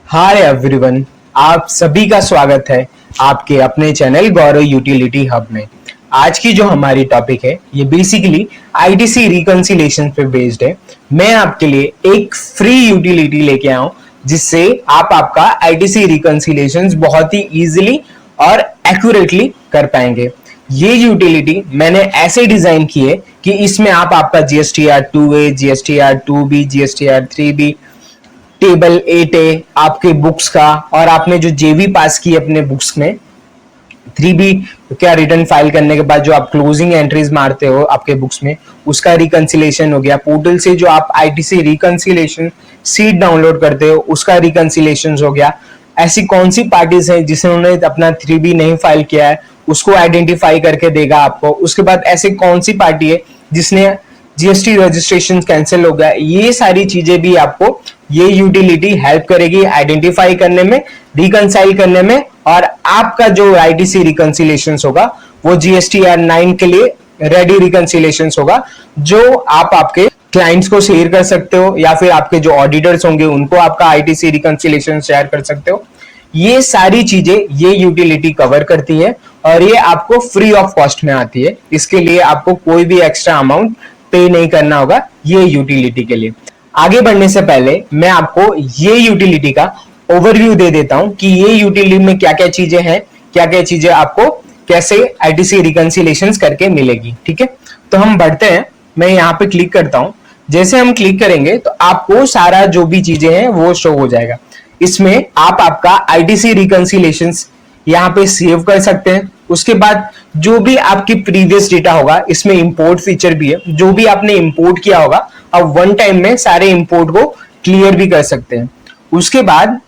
Hi everyone, आप सभी का स्वागत है आपके अपने चैनल गौरव यूटिलिटी हब में। आज की जो हमारी टॉपिक है ये बेसिकली आईटीसी रिकंसिलिएशन पे बेस्ड है। मैं आपके लिए एक फ्री यूटिलिटी लेके आया हूं जिससे आप आपका आईटीसी रिकंसिलिएशंस बहुत ही इजीली और एक्यूरेटली कर पाएंगे। ये यूटिलिटी मैंने ऐसे डिजाइन की है कि इसमें आप आपका GSTR 2A, GSTR 2B, GSTR 3B, table 8A आपके बुक्स का, और आपने जो जेवी पास की अपने बुक्स में 3B क्या रिटर्न फाइल करने के बाद जो आप क्लोजिंग एंट्रीज मारते हो आपके बुक्स में, उसका रिकंसिलेशन हो गया। पोर्टल से जो आप आईटीसी रिकंसिलेशन सीट डाउनलोड करते हो उसका रिकंसिलेशन हो गया। ऐसी कौन सी पार्टीज हैं जिन्होंने अपना 3B नहीं फाइल किया है उसको आइडेंटिफाई करके देगा आपको। उसके बाद ऐसी कौन सी पार्टी है जिसने जीएसटी रजिस्ट्रेशन कैंसिल हो गया, ये सारी चीजें भी आपको ये यूटिलिटी हेल्प करेगी आइडेंटिफाई करने में, रिकंसाइल करने में, और आपका जो आईटीसी रिकंसिलेशन होगा वो जीएसटीआर 9 के लिए रेडी रिकंसिलेशन होगा, जो आप आपके क्लाइंट्स को शेयर कर सकते हो या फिर आपके जो ऑडिटर्स होंगे उनको आपका आईटीसी रिकंसिलेशन शेयर कर सकते हो। ये सारी चीजें ये यूटिलिटी कवर करती है और ये आपको फ्री ऑफ कॉस्ट में आती है। इसके लिए आपको कोई भी एक्स्ट्रा अमाउंट पे नहीं करना होगा ये यूटिलिटी के लिए। आगे बढ़ने से पहले मैं आपको ये यूटिलिटी का ओवरव्यू दे देता हूं कि ये यूटिलिटी में क्या क्या चीजें हैं, क्या क्या चीजें आपको कैसे आईटीसी रिकंसिलिएशंस करके मिलेगी। ठीक है, तो हम बढ़ते हैं। मैं यहाँ पे क्लिक करता हूं। जैसे हम क्लिक करेंगे तो आपको सारा जो भी चीजें हैं वो शो हो जाएगा। इसमें आप आपका आईटीसी रिकंसिलिएशंस यहाँ पे सेव कर सकते हैं। उसके बाद जो भी आपकी प्रीवियस डेटा होगा, इसमें इंपोर्ट फीचर भी है, जो भी आपने इंपोर्ट किया होगा अब वन टाइम में सारे इंपोर्ट को क्लियर भी कर सकते हैं। उसके बाद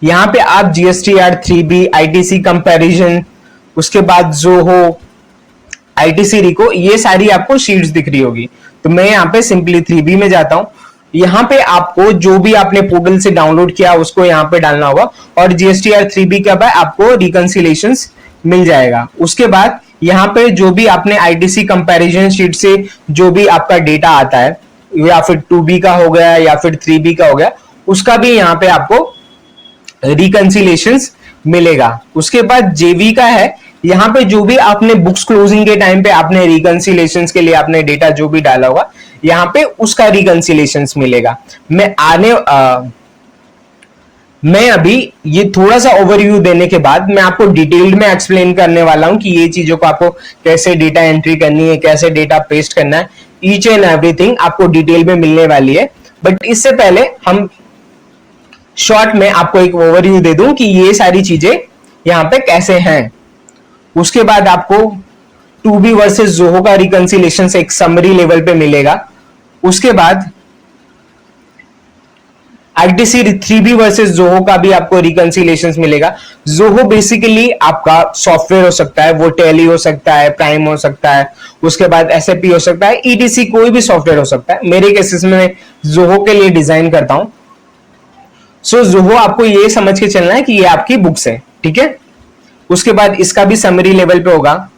यहां पे आप जीएसटीआर 3B, आईटीसी कंपैरिजन, उसके बाद जोहो, आईटीसी रिको, ये सारी आपको शीट्स दिख रही होगी। तो मैं यहाँ पे सिंपली 3B में जाता हूं। यहाँ पे आपको जो भी आपने पोर्टल से डाउनलोड किया उसको यहाँ पे डालना होगा और जीएसटीआर 3B के बाद आपको रिकंसिलिएशंस मिल जाएगा। उसके बाद यहाँ पे जो भी आपने आईटीसी कंपैरिजन शीट से जो भी आपका डेटा आता है, या फिर 2B का हो गया या फिर 3B का हो गया, उसका भी यहाँ पे आपको रिकंसिलिएशंस मिलेगा। उसके बाद जेवी का है, यहाँ पे जो भी आपने बुक्स क्लोजिंग के टाइम पे आपने रिकंसिलिएशंस के लिए आपने डेटा जो भी डाला होगा यहाँ पे उसका रिकंसिलिएशंस मिलेगा। मैं अभी ये थोड़ा सा ओवरव्यू देने के बाद मैं आपको डिटेल्ड में एक्सप्लेन करने वाला हूं कि ये चीजों को आपको कैसे डेटा एंट्री करनी है, कैसे डेटा पेस्ट करना है, ईच एंड एवरीथिंग आपको डिटेल में मिलने वाली है। बट इससे पहले हम शॉर्ट में आपको एक ओवरव्यू दे दूं कि ये सारी चीजें यहाँ पे कैसे हैं। उसके बाद आपको 2B वर्सेस जोहो का रिकंसिलिएशन एक समरी लेवल पे मिलेगा। उसके बाद आईटीसी 3B वर्सेस जोहो का भी आपको रिकंसिलिएशंस मिलेगा। जोहो बेसिकली आपका सॉफ्टवेयर हो सकता है, वो टैली हो सकता है, प्राइम हो सकता है, उसके बाद एसएपी हो सकता है, ईटीसी कोई भी सॉफ्टवेयर हो सकता है। मेरे केसेस में जोहो के लिए डिजाइन करता हूं। सो जोहो आपको ये समझ के चलना है कि ये आपकी बुक्स है। ठीक है, उसके बाद इसका भी समरी लेवल पे होगा।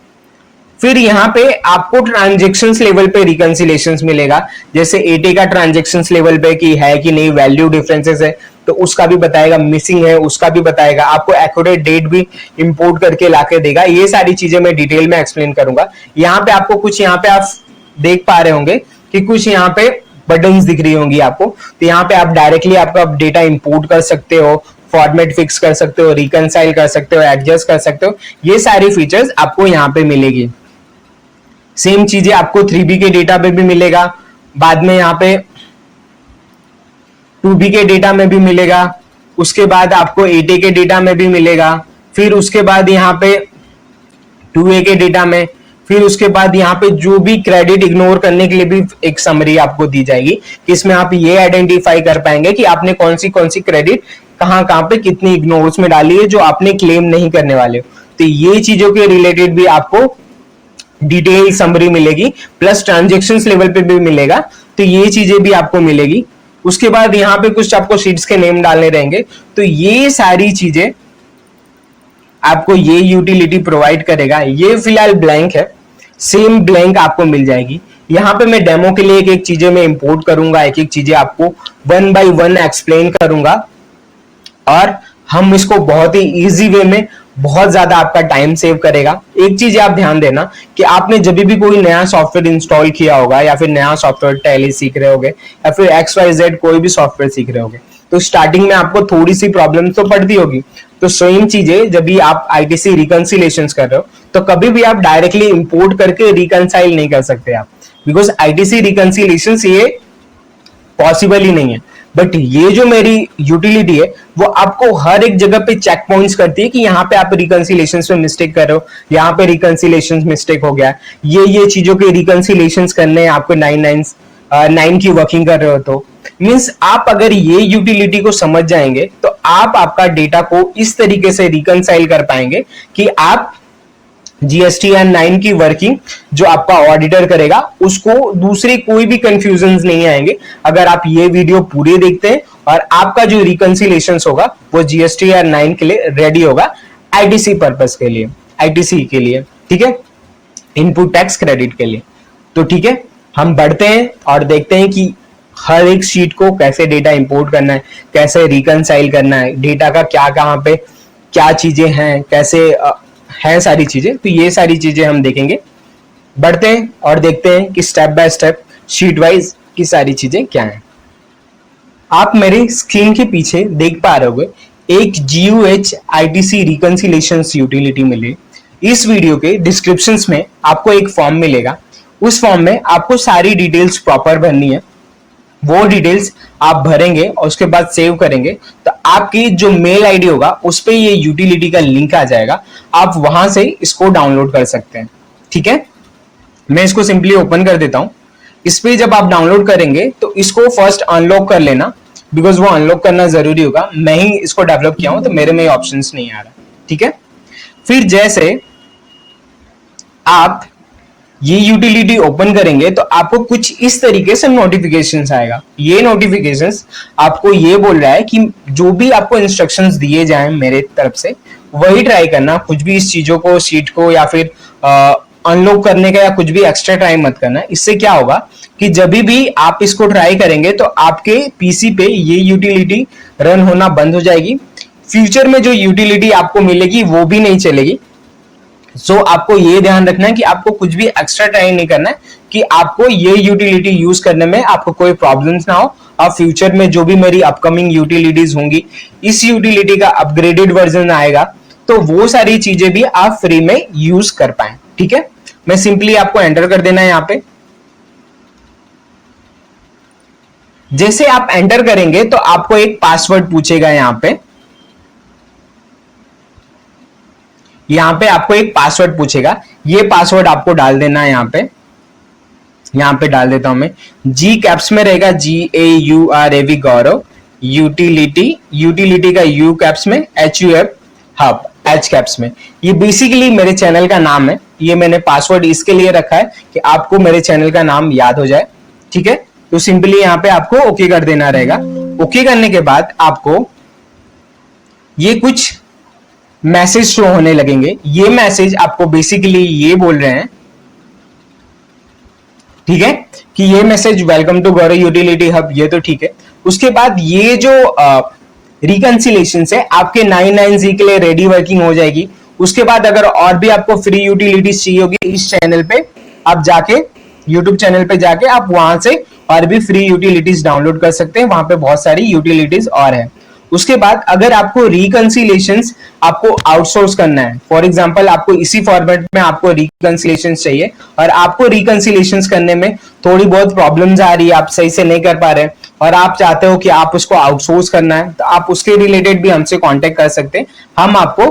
फिर यहाँ पे आपको ट्रांजैक्शंस लेवल पे रिकंसिलिएशंस मिलेगा, जैसे 8A का ट्रांजैक्शंस लेवल पे कि है कि नहीं, वैल्यू डिफरेंसेस है तो उसका भी बताएगा, मिसिंग है उसका भी बताएगा, आपको एक्यूरेट डेट भी इंपोर्ट करके लाके देगा। ये सारी चीजें मैं डिटेल में एक्सप्लेन करूंगा। यहाँ पे आपको कुछ, यहाँ पे आप देख पा रहे होंगे कि कुछ यहाँ पे बटन्स दिख रही होंगी आपको, तो यहाँ पे आप डायरेक्टली आपका डेटा इंपोर्ट कर सकते हो, फॉर्मेट फिक्स कर सकते हो, रिकंसाइल कर सकते हो, एडजस्ट कर सकते हो। ये सारी फीचर्स आपको यहाँ पे मिलेगी। सेम चीजें आपको 3B के डेटा पे भी मिलेगा, बाद में यहाँ पे 2B के डेटा में भी मिलेगा, उसके बाद आपको 8A के डेटा में भी मिलेगा, फिर उसके बाद यहाँ पे 2A के डेटा में, फिर उसके बाद यहाँ पे जो भी क्रेडिट इग्नोर करने के लिए भी एक समरी आपको दी जाएगी, इसमें आप ये आइडेंटिफाई कर पाएंगे कि आपने कौन सी क्रेडिट कहाँ पे कितनी इग्नोर्स में डाली है जो आपने क्लेम नहीं करने वाले हो। तो ये चीजों के रिलेटेड भी आपको डिटेल समरी मिलेगी, प्लस ट्रांजैक्शंस लेवल पे भी मिलेगा, तो ये चीजें भी आपको मिलेगी। उसके बाद यहाँ पे कुछ आपको शीट्स के नेम डालने रहेंगे, तो ये सारी चीजें आपको ये यूटिलिटी प्रोवाइड करेगा। ये फिलहाल ब्लैंक है, सेम ब्लैंक आपको मिल जाएगी। यहाँ पे मैं डेमो के लिए एक एक चीजें मैं इंपोर्ट करूंगा, एक एक चीजें आपको वन बाय वन एक्सप्लेन करूंगा और हम इसको बहुत ही इजी वे में बहुत ज्यादा आपका टाइम सेव करेगा। एक चीज आप ध्यान देना कि आपने जब भी कोई नया सॉफ्टवेयर इंस्टॉल किया होगा या फिर नया सॉफ्टवेयर टैली सीख रहे होगे या फिर XYZ कोई भी सॉफ्टवेयर सीख रहे होगे, तो स्टार्टिंग में आपको थोड़ी सी प्रॉब्लम तो पड़ती होगी। तो सेम चीजें जब भी आप ITC रिकंसिलेशंस कर रहे हो तो कभी भी आप डायरेक्टली इंपोर्ट करके रिकंसाइल नहीं कर सकते आप, बिकॉज ITC रिकंसिलेशंस ये पॉसिबल ही नहीं है। बट ये जो मेरी यूटिलिटी है वो आपको हर एक जगह पे चेक पॉइंट्स करती है कि यहाँ पे आप रिकंसिलेशंस में मिस्टेक कर रहे हो, यहाँ पे रिकंसिलेशंस मिस्टेक हो गया, ये चीजों के रिकंसिलेशंस करने हैं आपको 9 की वर्किंग कर रहे हो। तो मींस आप अगर ये यूटिलिटी को समझ जाएंगे तो आप आपका डेटा को इस तरीके से रिकंसाइल कर पाएंगे कि आप GSTN 9 की वर्किंग जो आपका ऑडिटर करेगा उसको दूसरे कोई भी कंफ्यूजन नहीं आएंगे अगर आप ये वीडियो पूरे देखते हैं, और आपका जो रिकंसिलेशन होगा वो GSTN 9 के लिए रेडी होगा ITC पर्पस के लिए, ITC के लिए, ठीक है, इनपुट टैक्स क्रेडिट के लिए। तो ठीक है, हम बढ़ते हैं और देखते हैं कि हर एक शीट को कैसे डेटा इंपोर्ट करना है, कैसे रिकंसाइल करना है, डेटा का क्या कहाँ पे क्या चीजें हैं, कैसे है सारी चीजें। तो ये सारी चीजें हम देखेंगे। बढ़ते हैं और देखते हैं कि step by step sheet wise की सारी चीजें क्या हैं। आप मेरे स्क्रीन के पीछे देख पा रहे होंगे एक GUH ITC रिकंसिलेशंस यूटिलिटी मिले। इस वीडियो के डिस्क्रिप्शंस में आपको एक फॉर्म मिलेगा, उस फॉर्म में आपको सारी डिटेल्स प्रॉपर भरनी है। वो डिटेल्स आप भरेंगे और उसके बाद सेव करेंगे तो आपकी जो मेल आईडी होगा उस पे ये यूटिलिटी का लिंक आ जाएगा, आप वहां से इसको डाउनलोड कर सकते हैं। ठीक है, मैं इसको सिंपली ओपन कर देता हूं। इस पे जब आप डाउनलोड करेंगे तो इसको फर्स्ट अनलॉक कर लेना, बिकॉज वो अनलॉक करना जरूरी होगा। मैं ही इसको डेवलप किया हूं तो मेरे में ऑप्शंस नहीं आ रहा। ठीक है, फिर जैसे आप ये यूटिलिटी ओपन करेंगे तो आपको कुछ इस तरीके से नोटिफिकेशंस आएगा। ये नोटिफिकेशंस आपको ये बोल रहा है कि जो भी आपको इंस्ट्रक्शंस दिए जाएं मेरे तरफ से वही ट्राई करना, कुछ भी इस चीजों को, शीट को या फिर अनलॉक करने का या कुछ भी एक्स्ट्रा ट्राई मत करना। इससे क्या होगा कि जब भी आप इसको ट्राई करेंगे तो आपके पीसी पे ये यूटिलिटी रन होना बंद हो जाएगी। फ्यूचर में जो यूटिलिटी आपको मिलेगी वो भी नहीं चलेगी। सो आपको ये ध्यान रखना है कि आपको कुछ भी एक्स्ट्रा ट्राई नहीं करना है कि आपको ये यूटिलिटी यूज करने में आपको कोई प्रॉब्लम्स ना हो। और फ्यूचर में जो भी मेरी अपकमिंग यूटिलिटीज होंगी, इस यूटिलिटी का अपग्रेडेड वर्जन आएगा तो वो सारी चीजें भी आप फ्री में यूज कर पाए। ठीक है, मैं सिंपली आपको एंटर कर देना है यहाँ पे। जैसे आप एंटर करेंगे तो आपको एक पासवर्ड पूछेगा। यहाँ पे आपको एक पासवर्ड पूछेगा, ये पासवर्ड आपको डाल देना है। यहाँ पे डाल देता हूं मैं, G कैप्स में रहेगा, GAURAV गौरव, यूटिलिटी का U कैप्स में, HUF हब H कैप्स में। ये बेसिकली मेरे चैनल का नाम है। ये मैंने पासवर्ड इसके लिए रखा है कि आपको मेरे चैनल का नाम याद हो जाए। ठीक है, तो सिंपली यहाँ पे आपको ओके कर देना रहेगा। ओके करने के बाद आपको ये कुछ मैसेज शो होने लगेंगे। ये मैसेज आपको बेसिकली ये बोल रहे हैं, ठीक है, कि ये message welcome to Gaurav utility hub, ये तो ठीक है। उसके बाद ये जो रिकंसिलेशन है आपके 99Z के लिए रेडी वर्किंग हो जाएगी। उसके बाद अगर और भी आपको फ्री यूटिलिटीज चाहिए होगी, इस चैनल पे आप जाके, यूट्यूब चैनल पे जाके आप वहां से और भी फ्री यूटिलिटीज डाउनलोड कर सकते हैं। वहां पे बहुत सारी यूटिलिटीज और है। उसके बाद अगर आपको रिकंसिलेशंस आपको आउटसोर्स करना है, फॉर एग्जांपल आपको इसी फॉर्मेट में आपको रिकंसिलेशंस चाहिए और आपको रिकंसिलेशंस करने में थोड़ी बहुत प्रॉब्लम्स आ रही है, आप सही से नहीं कर पा रहे और आप चाहते हो कि आप उसको आउटसोर्स करना है, तो आप उसके रिलेटेड भी हमसे कांटेक्ट कर सकते हैं। हम आपको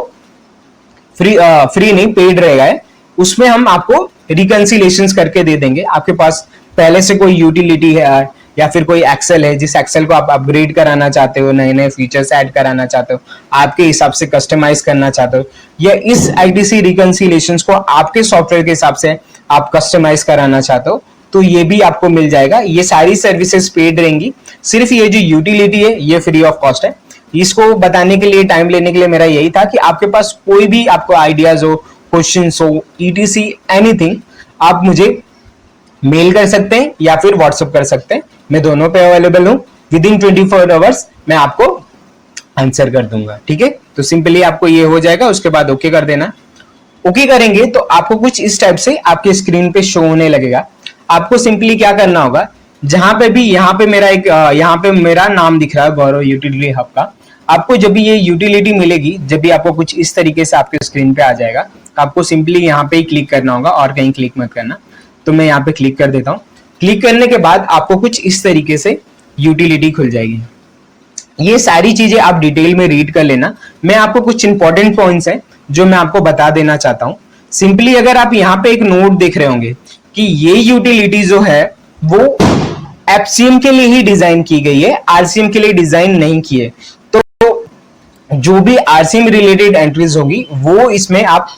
फ्री नहीं, पेड रहेगा है, उसमें हम आपको रिकंसिलेशंस करके दे देंगे। आपके पास पहले से कोई यूटिलिटी है या फिर कोई एक्सेल है, जिस एक्सेल को आप अपग्रेड कराना चाहते हो, नए नए फीचर्स ऐड कराना चाहते हो, आपके हिसाब से कस्टमाइज करना चाहते हो, या इस ITC रिकंसिलेशंस को आपके सॉफ्टवेयर के हिसाब से आप कस्टमाइज कराना चाहते हो, तो ये भी आपको मिल जाएगा। ये सारी सर्विसेज पेड रहेंगी। सिर्फ ये जो यूटिलिटी है ये फ्री ऑफ कॉस्ट है। इसको बताने के लिए, टाइम लेने के लिए मेरा यही था कि आपके पास कोई भी आपको आइडियाज हो, क्वेश्चंस हो, ETC एनीथिंग, आप मुझे मेल कर सकते हैं या फिर व्हाट्सएप कर सकते हैं। मैं दोनों पे अवेलेबल हूं विद इन 24 आवर्स मैं आपको आंसर कर दूंगा। ठीक है, तो सिंपली आपको ये हो जाएगा, उसके बाद ओके कर देना। ओके करेंगे तो आपको कुछ इस टाइप से आपके स्क्रीन पे शो होने लगेगा। आपको सिंपली क्या करना होगा, जहां पे भी यहाँ पे मेरा एक यहाँ पे मेरा नाम दिख रहा है गौरव यूटिलिटी हब का, आपको जब भी ये यूटिलिटी मिलेगी, जब भी आपको कुछ इस तरीके से आपके स्क्रीन पे आ जाएगा, तो आपको सिंपली यहाँ पे ही क्लिक करना होगा और कहीं क्लिक मत करना। तो मैं यहाँ पे क्लिक कर देता हूँ। क्लिक करने के बाद आपको कुछ इस तरीके से यूटिलिटी खुल जाएगी। ये सारी चीजें आप डिटेल में रीड कर लेना। मैं आपको कुछ इंपॉर्टेंट पॉइंट्स हैं जो मैं आपको बता देना चाहता हूं। सिंपली अगर आप यहाँ पे एक नोट देख रहे होंगे कि ये यूटिलिटी जो है वो एफसीएम के लिए ही डिजाइन की गई है, आरसीएम के लिए डिजाइन नहीं की है। तो जो भी आरसीएम रिलेटेड एंट्रीज होगी वो इसमें आप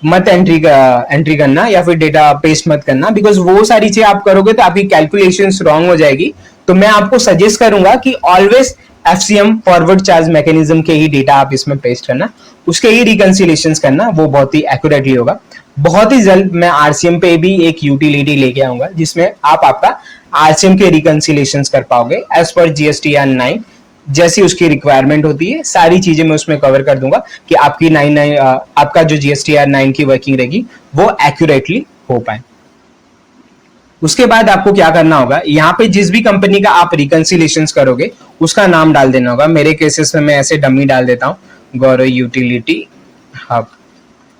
मत एंट्री करना या फिर डेटा पेस्ट मत करना, बिकॉज वो सारी चीजें आप करोगे तो आपकी कैलकुलेशंस रॉन्ग हो जाएगी। तो मैं आपको सजेस्ट करूंगा कि always FCM forward charge mechanism के ही डेटा आप इसमें पेस्ट करना, उसके ही रिकंसिलेशंस करना, वो बहुत ही एक्यूरेटली होगा। बहुत ही जल्द मैं आरसीएम पे भी एक यूटिलिटी लेके आऊंगा जिसमें आप आपका आरसीएम के रिकंसिलेशंस कर पाओगे एज पर जीएसटीआर 9, जैसी उसकी रिक्वायरमेंट होती है। सारी चीजें मैं उसमें कवर कर दूंगा कि आपकी आपका जो जीएसटीआर 9 की वर्किंग रहेगी वो एक्यूरेटली हो पाए। उसके बाद आपको क्या करना होगा, यहाँ पे जिस भी कंपनी का आप रिकंसिलेशंस करोगे उसका नाम डाल देना होगा। मेरे केसेस में मैं ऐसे डमी डाल देता हूँ, गौरव यूटिलिटी हब।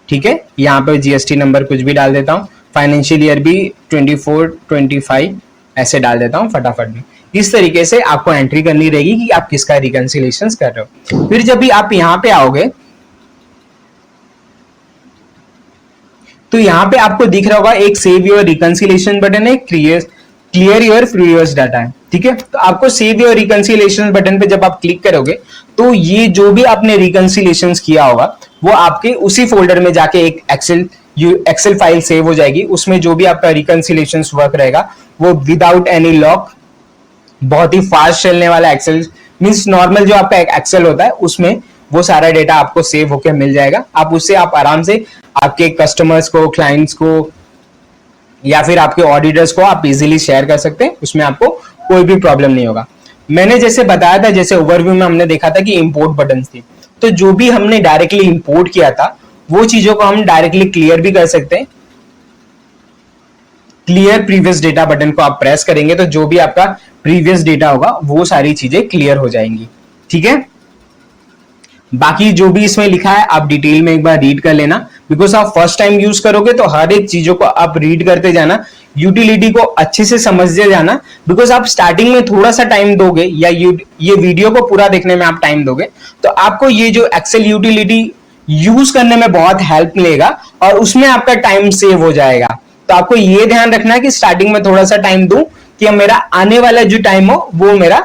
ठीक है, यहाँ पे जीएसटी नंबर कुछ भी डाल देता हूँ, फाइनेंशियल ईयर भी 24-25 ऐसे डाल देता हूँ फटाफट में। इस तरीके से आपको एंट्री करनी रहेगी कि आप किसका रिकंसिलेशंस कर रहे हो। फिर जब भी आप यहाँ पे आओगे तो यहाँ पे आपको दिख रहा होगा एक सेव योर रिकंसिलेशन बटन है, क्लियर योर प्रीवियस डाटा है। ठीक है, तो आपको सेव योर रिकंसिलेशन बटन पे जब आप क्लिक करोगे तो ये जो भी आपने रिकंसिलेशंस किया होगा वो आपके उसी फोल्डर में जाके एक एक्सेल फाइल सेव हो जाएगी। उसमें जो भी आपका रिकंसिलेशंस वर्क रहेगा वो विदाउट एनी लॉक, बहुत ही फास्ट चलने वाला एक्सेल, मींस नॉर्मल जो आपका एक्सेल होता है उसमें वो सारा डेटा आपको सेव होकर मिल जाएगा। आप उससे आप आराम से आपके कस्टमर्स को, क्लाइंट्स को या फिर आपके ऑडिटर्स को आप इजीली शेयर कर सकते हैं, उसमें आपको कोई भी प्रॉब्लम नहीं होगा। मैंने जैसे बताया था, जैसे ओवरव्यू में हमने देखा था कि इंपोर्ट बटन थी, तो जो भी हमने डायरेक्टली इंपोर्ट किया था वो चीजों को हम डायरेक्टली क्लियर भी कर सकते हैं। क्लियर प्रीवियस डेटा बटन को आप प्रेस करेंगे तो जो भी आपका प्रीवियस डेटा होगा वो सारी चीजें क्लियर हो जाएंगी। ठीक है, बाकी जो भी इसमें लिखा है आप डिटेल में एक बार रीड कर लेना, बिकॉज आप फर्स्ट टाइम यूज करोगे तो हर एक चीजों को आप रीड करते जाना, यूटिलिटी को अच्छे से समझते जाना। बिकॉज आप स्टार्टिंग में थोड़ा सा टाइम दोगे या ये वीडियो को पूरा देखने में आप टाइम दोगे तो आपको ये जो एक्सेल यूटिलिटी यूज करने में बहुत हेल्प मिलेगा और उसमें आपका टाइम सेव हो जाएगा। तो आपको ये ध्यान रखना है कि स्टार्टिंग में थोड़ा सा टाइम दूं कि मेरा आने वाला जो टाइम हो वो मेरा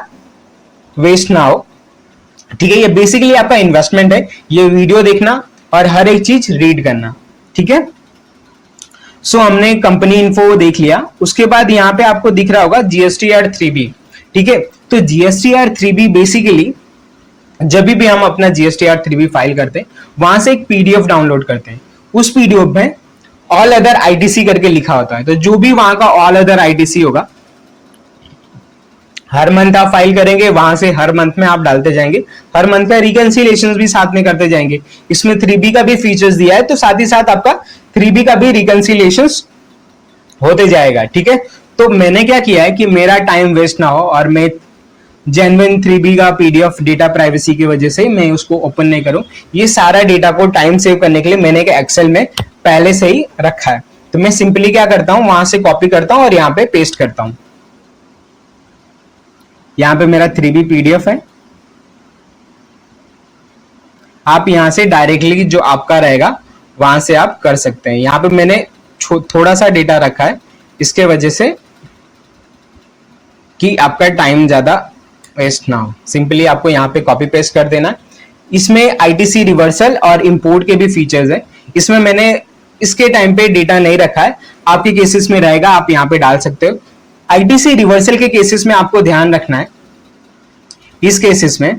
वेस्ट ना हो। ठीक है, ये बेसिकली आपका इन्वेस्टमेंट है, ये वीडियो देखना और हर एक चीज रीड करना। ठीक है, सो हमने कंपनी इन्फो देख लिया। उसके बाद यहाँ पे आपको दिख रहा होगा जीएसटीआर 3B। ठीक है, तो जीएसटीआर 3B बेसिकली जब भी हम अपना जीएसटीआर 3B फाइल करते हैं वहां से एक पीडीएफ डाउनलोड करते हैं। उस पीडीएफ में ऑल अदर आईटीसी करके लिखा होता है, तो जो भी वहां का ऑल अदर आईटीसी होगा हर मंथ आप फाइल करेंगे, वहां से हर मंथ में आप डालते जाएंगे, हर मंथ का रिकंसिलेशंस भी साथ में करते जाएंगे। इसमें 3B का भी फीचर्स दिया है, तो साथ ही साथ आपका 3B का भी रिकंसिलेशंस होते जाएगा। ठीक है, तो मैंने क्या किया है कि मेरा टाइम वेस्ट ना हो और मैं जेन्युइन 3B का पीडीएफ डेटा प्राइवेसी की वजह से मैं उसको ओपन नहीं करूं, ये सारा डेटा को टाइम सेव करने के लिए मैंने एक एक्सेल में पहले से ही रखा है। तो मैं सिंपली क्या करता हूं, वहां से कॉपी करता हूं और यहाँ पे पेस्ट करता हूं। यहाँ पे मेरा 3B पीडीएफ है, आप यहां से डायरेक्टली जो आपका रहेगा वहां से आप कर सकते हैं। यहाँ पे मैंने थोड़ा सा डेटा रखा है इसके वजह से कि आपका टाइम ज्यादा वेस्ट ना हो। सिंपली आपको यहाँ पे कॉपी पेस्ट कर देना। इसमें आईटीसी रिवर्सल और इंपोर्ट के भी फीचर्स है। इसमें मैंने इसके टाइम पे डेटा नहीं रखा है, आपके केसेस में रहेगा, आप यहाँ पे डाल सकते हो। आईटीसी रिवर्सल के केसेस में आपको ध्यान रखना है इस केसेस में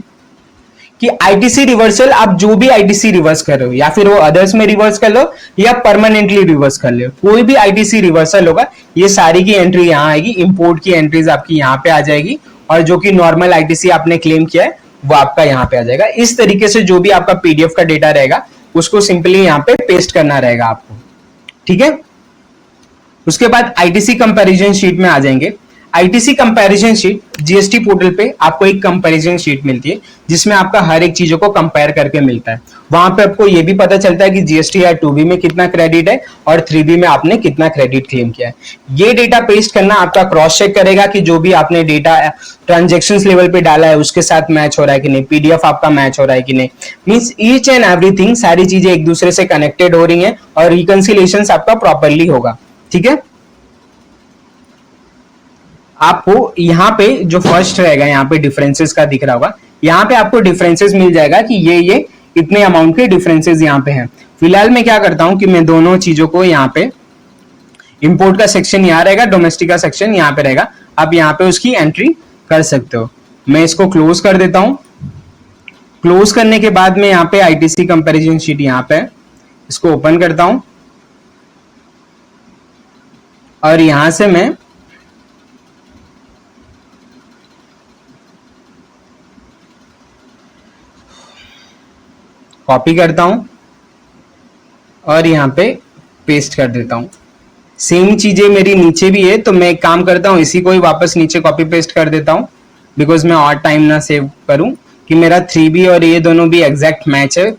कि आईटीसी रिवर्सल आप जो भी आईटीसी रिवर्स कर रहे हो या फिर वो अदर्स में रिवर्स कर लो या परमानेंटली रिवर्स कर लो, कोई भी आईटीसी रिवर्सल होगा ये सारी की एंट्री यहाँ आएगी, इंपोर्ट की एंट्रीज आपकी यहाँ पे आ जाएगी और जो कि नॉर्मल आईटीसी आपने क्लेम किया है वो आपका यहाँ पे आ जाएगा। इस तरीके से जो भी आपका पीडीएफ का डेटा रहेगा उसको सिंपली यहाँ पे पेस्ट करना रहेगा आपको, ठीक है। उसके बाद आईटीसी कंपैरिजन शीट में आ जाएंगे। ITC comparison sheet GST portal पे आपको एक कंपैरिजन शीट मिलती है जिसमें आपका हर एक चीजों को कंपेयर करके मिलता है। वहां पे आपको ये भी पता चलता है कि जीएसटी या 2B में कितना क्रेडिट है और 3B में आपने कितना क्रेडिट क्लेम किया है। ये डेटा पेस्ट करना आपका क्रॉस चेक करेगा कि जो भी आपने डेटा ट्रांजेक्शन लेवल पे डाला है उसके साथ मैच हो रहा है कि नहीं, पीडीएफ आपका मैच हो रहा है कि नहीं। मींस ईच एंड एवरीथिंग, सारी चीजें एक दूसरे से कनेक्टेड हो रही हैं और रिकंसिलिएशन आपका प्रॉपरली होगा, ठीक है। आपको यहाँ पे जो फर्स्ट रहेगा, यहाँ पे डिफरेंसेस का दिख रहा होगा, यहाँ पे आपको डिफरेंसेस मिल जाएगा कि ये इतने अमाउंट के डिफरेंसेस यहाँ पे हैं। फिलहाल मैं क्या करता हूं कि मैं दोनों चीजों को यहाँ पे, इंपोर्ट का सेक्शन यहाँ रहेगा, डोमेस्टिक का सेक्शन यहाँ पे रहेगा, आप यहाँ पे उसकी एंट्री कर सकते हो। मैं इसको क्लोज कर देता हूं। क्लोज करने के बाद में यहाँ पे आईटीसी कंपैरिजन शीट यहाँ पे, इसको ओपन करता हूं और यहां से मैं कॉपी करता हूं और यहाँ पे पेस्ट कर देता हूं। सेम चीजें मेरी नीचे भी है तो मैं एक काम करता हूं, इसी को ही वापस नीचे कॉपी पेस्ट कर देता हूं बिकॉज मैं और टाइम ना सेव करूं कि मेरा 3B और ये दोनों भी एग्जैक्ट मैच है।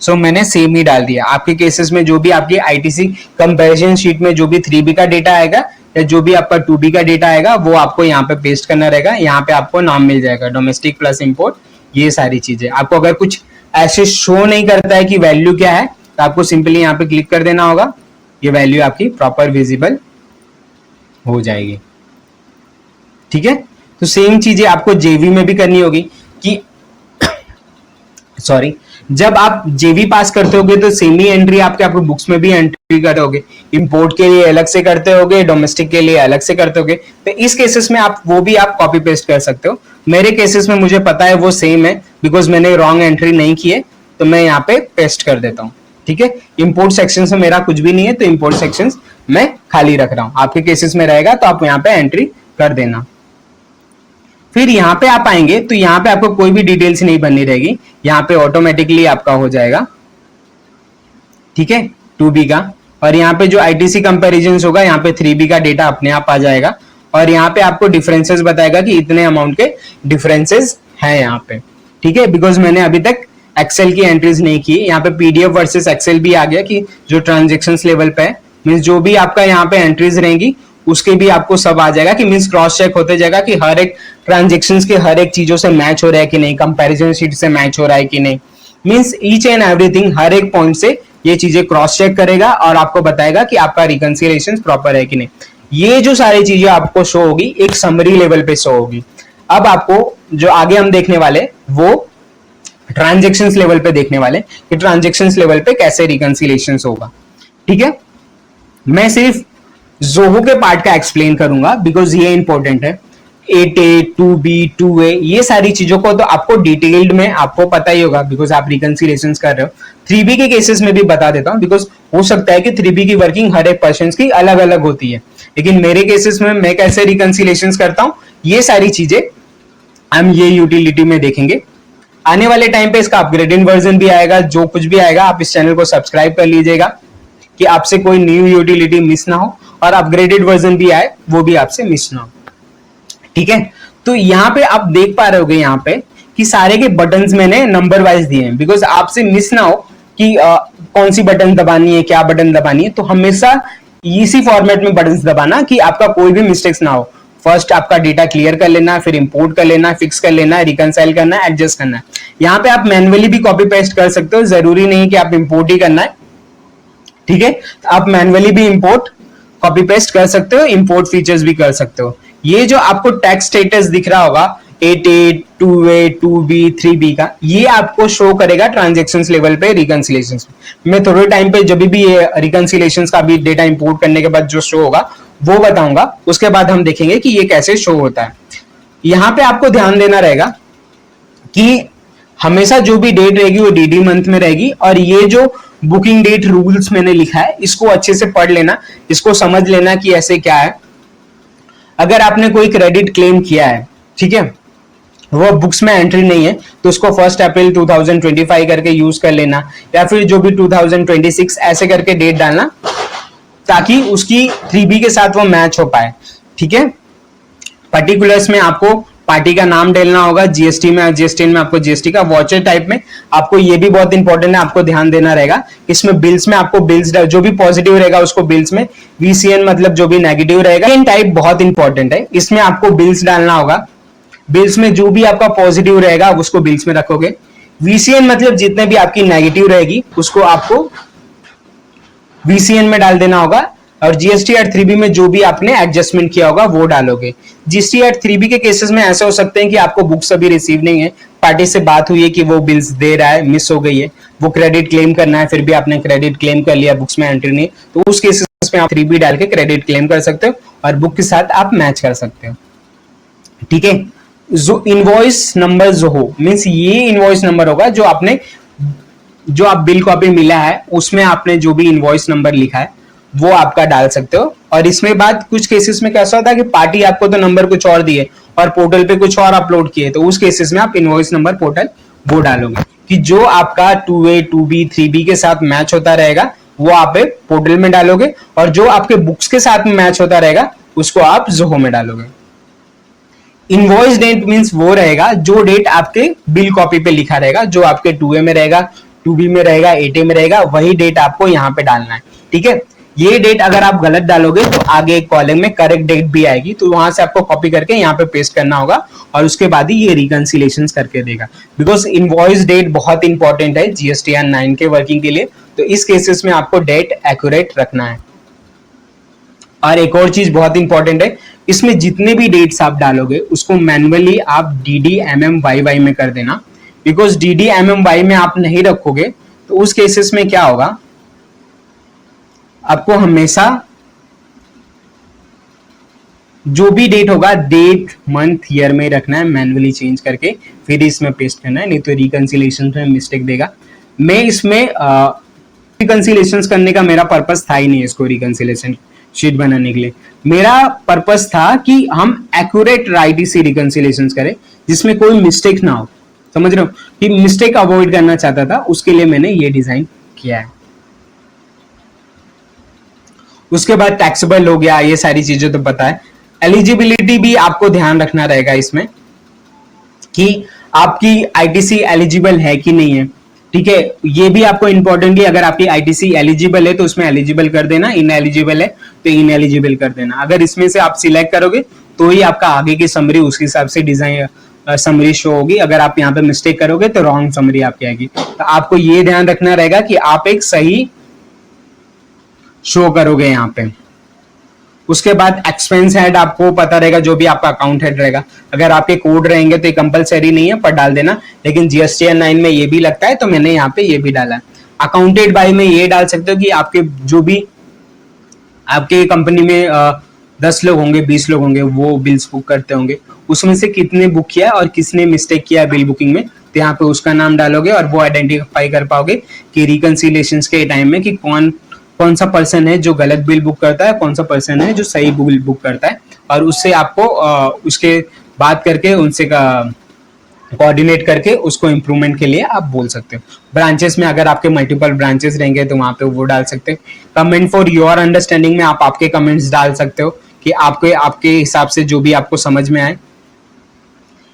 सो मैंने सेम ही डाल दिया। आपके केसेस में जो भी आपकी आईटीसी कंपैरिजन शीट में जो भी 3B का डेटा आएगा या जो भी आपका 2B का डेटा आएगा वो आपको यहाँ पे पेस्ट करना रहेगा। यहाँ पे आपको नाम मिल जाएगा डोमेस्टिक प्लस इंपोर्ट, ये सारी चीजें। आपको अगर कुछ ऐसे शो नहीं करता है कि वैल्यू क्या है तो आपको सिंपली यहाँ पे क्लिक कर देना होगा, ये वैल्यू आपकी प्रॉपर विजिबल हो जाएगी, ठीक है। तो सेम चीजें आपको जेवी में भी करनी होगी कि सॉरी, जब आप जेवी पास करते होगे तो सेम ही एंट्री आपके बुक्स में भी एंट्री करोगे। इंपोर्ट के लिए अलग से करते होगे, डोमेस्टिक के लिए अलग से करते होगे। तो इस केसेस में आप वो भी आप कॉपी पेस्ट कर सकते हो। मेरे केसेस में मुझे पता है वो सेम है बिकॉज मैंने रॉन्ग एंट्री नहीं की है, तो मैं यहाँ पे पेस्ट कर देता हूँ, ठीक है। इंपोर्ट सेक्शन से मेरा कुछ भी नहीं है तो इंपोर्ट सेक्शन मैं खाली रख रहा हूँ। आपके केसेस में रहेगा तो आप यहाँ पे एंट्री कर देना। फिर यहाँ पे आप आएंगे तो यहाँ पे आपको कोई भी डिटेल्स नहीं बननी रहेगी, यहाँ पे ऑटोमेटिकली आपका हो जाएगा, ठीक है, 2B का। और यहाँ पे जो आईटीसी कंपैरिजन होगा यहाँ पे 3B का डेटा अपने आप आ जाएगा और यहाँ पे आपको डिफरेंसेस बताएगा कि इतने अमाउंट के डिफरेंसेस हैं यहाँ पे, ठीक है। बिकॉज मैंने अभी तक एक्सेल की एंट्रीज नहीं की, यहाँ पे पीडीएफ वर्सेस एक्सेल भी आ गया कि जो ट्रांजेक्शन लेवल पे है, मीन्स जो भी आपका यहाँ पे एंट्रीज रहेंगी उसके भी आपको सब आ जाएगा कि मीन्स क्रॉस चेक होते जाएगा कि हर एक ट्रांजेक्शंस के हर एक चीजों से मैच हो रहा है कि नहीं, कंपैरिजन शीट से मैच हो रहा है कि नहीं। मीन्स ईच एंड एवरीथिंग, हर एक पॉइंट से ये चीजें क्रॉस चेक करेगा और आपको बताएगा कि आपका रिकंसिलिएशन प्रॉपर है कि नहीं। ये जो सारी चीजें आपको शो होगी एक समरी लेवल पे शो होगी। अब आपको जो आगे हम देखने वाले वो ट्रांजेक्शंस लेवल पे देखने वाले कि ट्रांजेक्शंस लेवल पे कैसे रिकंसिलिएशन होगा, ठीक है। मैं सिर्फ जोहो के पार्ट का एक्सप्लेन करूंगा बिकॉज ये इंपॉर्टेंट है। 8A, 2B, 2A ये सारी चीजों को तो आपको डिटेल्ड में आपको पता ही होगा बिकॉज आप रिकंसिलिएशन कर रहे हो। 3B के केसेस में भी बता देता हूं बिकॉज हो सकता है कि 3B की वर्किंग हर एक पर्सन की अलग अलग होती है, लेकिन मेरे केसेस में मैं कैसे रिकंसिलिएशन करता हूं ये सारी चीजें हम ये यूटिलिटी में देखेंगे। आने वाले टाइम पे इसका अपग्रेडेड वर्जन भी आएगा। जो कुछ भी आएगा आप इस चैनल को सब्सक्राइब कर लीजिएगा कि आपसे कोई न्यू यूटिलिटी मिस ना हो और अपग्रेडेड वर्जन भी आए वो भी आपसे मिस ना हो, ठीक है। तो यहाँ पे आप देख पा रहे होगे यहाँ पे कि सारे के बटन्स मैंने नंबर वाइज दिए हैं बिकॉज आपसे मिस ना हो कि कौन सी बटन दबानी है, क्या बटन दबानी है। तो हमेशा इसी फॉर्मेट में बटन्स दबाना कि आपका कोई भी मिस्टेक्स ना हो। फर्स्ट आपका डेटा क्लियर कर लेना, फिर इंपोर्ट कर लेना, फिक्स कर लेना, रिकंसाइल करना, एडजस्ट करना है। यहाँ पे आप मैन्युअली भी कॉपी पेस्ट कर सकते हो, जरूरी नहीं कि आप इंपोर्ट ही करना है, ठीक है। आप मैन्युअली भी इंपोर्ट कॉपी पेस्ट कर सकते हो, इंपोर्ट फीचर्स भी कर सकते हो। ये जो आपको टैक्स स्टेटस दिख रहा होगा 8A, 2A, 2B, 3B का, ये आपको शो करेगा ट्रांजेक्शंस लेवल पे रिकंसिलिएशंस में। मैं थोड़े टाइम पे जब भी ये रिकंसिलिएशंस का भी डेटा इंपोर्ट करने के बाद जो शो होगा वो बताऊंगा, उसके बाद हम देखेंगे कि ये कैसे शो होता है। यहाँ पे आपको ध्यान देना रहेगा कि हमेशा जो भी डेट रहेगी वो डीडी मंथ में रहेगी और ये जो बुकिंग डेट रूल्स मैंने लिखा है इसको अच्छे से पढ़ लेना, इसको समझ लेना कि ऐसे क्या है। अगर आपने कोई क्रेडिट क्लेम किया है, ठीक है, वो बुक्स में एंट्री नहीं है तो उसको 1 अप्रैल 2025 करके यूज कर लेना, या फिर जो भी 2026 ऐसे करके डेट डालना, ताकि उसकी 3B के साथ वो मैच हो पाए। ठीक है, पर्टिकुलर्स में आपको पार्टी का नाम डालना होगा, जीएसटी में आपको जीएसटी का, वॉचर टाइप में आपको ये भी बहुत इंपॉर्टेंट है, आपको ध्यान देना रहेगा। इसमें बिल्स में आपको बिल्स जो भी पॉजिटिव रहेगा उसको बिल्स में, वीसीएन मतलब जो भी नेगेटिव रहेगा, इन टाइप बहुत इंपॉर्टेंट है, इसमें आपको बिल्स डालना होगा। बिल्स में जो भी आपका पॉजिटिव रहेगा उसको बिल्स में रखोगे, वीसीएन मतलब जितने भी आपकी नेगेटिव रहेगी उसको आपको वीसीएन में डाल देना होगा, और जीएसटी एट 3B में जो भी आपने एडजस्टमेंट किया होगा वो डालोगे। जीएसटी एट 3B के केसेस में ऐसे हो सकते हैं कि आपको बुक्स अभी रिसीव नहीं है, पार्टी से बात हुई है कि वो बिल्स दे रहा है, मिस हो गई है, वो क्रेडिट क्लेम करना है, फिर भी आपने क्रेडिट क्लेम कर लिया, बुक्स में एंट्री नहीं, तो उस केसेस में आप 3B डाल के क्रेडिट क्लेम कर सकते हो और बुक के साथ आप मैच कर सकते हो। ठीक है, जो इनवॉइस नंबर जो हो, मीन्स ये इनवॉइस नंबर होगा जो आपने, जो आप बिल कॉपी मिला है उसमें आपने जो भी इनवॉइस नंबर लिखा है वो आपका डाल सकते हो। और इसमें बात कुछ केसेस में कैसा होता है कि पार्टी आपको तो नंबर कुछ और दिए और पोर्टल पे कुछ और अपलोड किए, तो उस केसेस में आप इनवॉइस नंबर पोर्टल वो डालोगे कि जो आपका 2A 2B 3B के साथ मैच होता रहेगा वो आप पोर्टल में डालोगे, और जो आपके बुक्स के साथ में मैच होता रहेगा उसको आप जोहो में डालोगे। इनवॉइस डेट मींस वो रहेगा जो डेट आपके बिल कॉपी पे लिखा रहेगा, जो आपके 2A में रहेगा, 2B में रहेगा, 8A में रहेगा, वही डेट आपको यहाँ पे डालना है। ठीक है, ये डेट अगर आप गलत डालोगे तो आगे एक कॉलम में करेक्ट डेट भी आएगी, तो वहां से आपको कॉपी करके यहाँ पे पेस्ट करना होगा और उसके बाद ही ये रिकंसिलेशन करके देगा। बिकॉज इनवॉइस डेट बहुत इंपॉर्टेंट है जीएसटीआर 9 के वर्किंग के लिए, तो इस केसेस में आपको डेट एक्यूरेट रखना है। और एक और चीज बहुत इंपॉर्टेंट है, इसमें जितने भी डेट्स आप डालोगे उसको मैनुअली आप DDMMYY में कर देना, बिकॉज DDMMY में आप नहीं रखोगे तो उस केसेस में क्या होगा, आपको हमेशा जो भी डेट होगा डेट मंथ ईयर में रखना है, मैनुअली चेंज करके फिर इसमें पेस्ट करना है, नहीं तो रिकंसिलेशन में मिस्टेक देगा। मैं इसमें रिकंसिलेशन करने का मेरा पर्पस था ही नहीं, इसको रिकंसिलेशन शीट बनाने के लिए मेरा पर्पस था कि हम एक्यूरेट IDC रिकंसिलेशन करें जिसमें कोई मिस्टेक ना हो, समझ रहे हो, कि मिस्टेक अवॉइड करना चाहता था, उसके लिए मैंने ये डिजाइन किया है। उसके बाद टैक्सेबल हो गया, ये सारी चीजें तो पता है। एलिजिबिलिटी भी आपको ध्यान रखना रहेगा इसमें कि आपकी आईटीसी एलिजिबल है कि नहीं है। ठीक है, ये भी आपको इंपॉर्टेंटली, अगर आपकी आईटीसी एलिजिबल है तो उसमें एलिजिबल कर देना, इन एलिजिबल है तो इन एलिजिबल कर देना। अगर इसमें से आप सिलेक्ट करोगे तो ही आपका आगे की समरी उसके हिसाब से डिजाइन समरी शो होगी। अगर आप यहाँ पे मिस्टेक करोगे तो रॉन्ग समरी आपकी आएगी। तो आपको ये ध्यान रखना रहेगा कि आप एक सही शो करोगे यहाँ पे। उसके बाद एक्सपेंस हेड आपको पता रहेगा, जो भी आपका अकाउंट हेड रहेगा। अगर आपके कोड रहेंगे तो ये कंपलसरी नहीं है पर डाल देना, लेकिन जीएसटीआर 9 में ये भी लगता है तो मैंने यहाँ पे ये भी डाला है। अकाउंटेड बाय में ये डाल सकते हो कि आपके जो भी आपके कंपनी में 10 लोग होंगे, 20 लोग होंगे, वो बिल्स बुक करते होंगे, उसमें से कितने बुक किया और किसने मिस्टेक किया बिल बुकिंग में, तो यहाँ पे उसका नाम डालोगे और वो आइडेंटिफाई कर पाओगे कि रिकंसिलेशन के टाइम में कि कौन सा पर्सन है जो गलत बिल बुक करता है, कौन सा पर्सन है जो सही बिल बुक करता है। और उससे आपको उसके बात करके उनसे कोऑर्डिनेट करके उसको इम्प्रूवमेंट के लिए आप बोल सकते हो। ब्रांचेस में अगर आपके मल्टीपल ब्रांचेस रहेंगे तो वहां पे वो डाल सकते हो। कमेंट फॉर योर अंडरस्टैंडिंग में आप आपके कमेंट्स डाल सकते हो कि आपके हिसाब से जो भी आपको समझ में आए।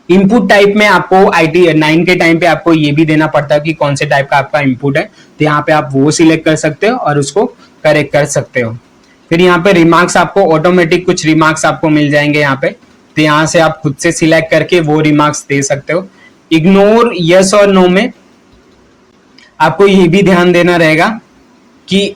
इनपुट टाइप में आपको IT 9 के टाइम पे आपको ये भी देना पड़ता है कि कौन से टाइप का आपका इनपुट है, तो यहाँ पे आप वो सिलेक्ट कर सकते हो और उसको करेक्ट कर सकते हो। फिर यहाँ पे रिमार्क्स आपको ऑटोमेटिक कुछ रिमार्क्स आपको मिल जाएंगे यहाँ पे, तो यहाँ से आप खुद से सिलेक्ट करके वो रिमार्क्स दे सकते हो। इग्नोर यस और नो में आपको ये भी ध्यान देना रहेगा कि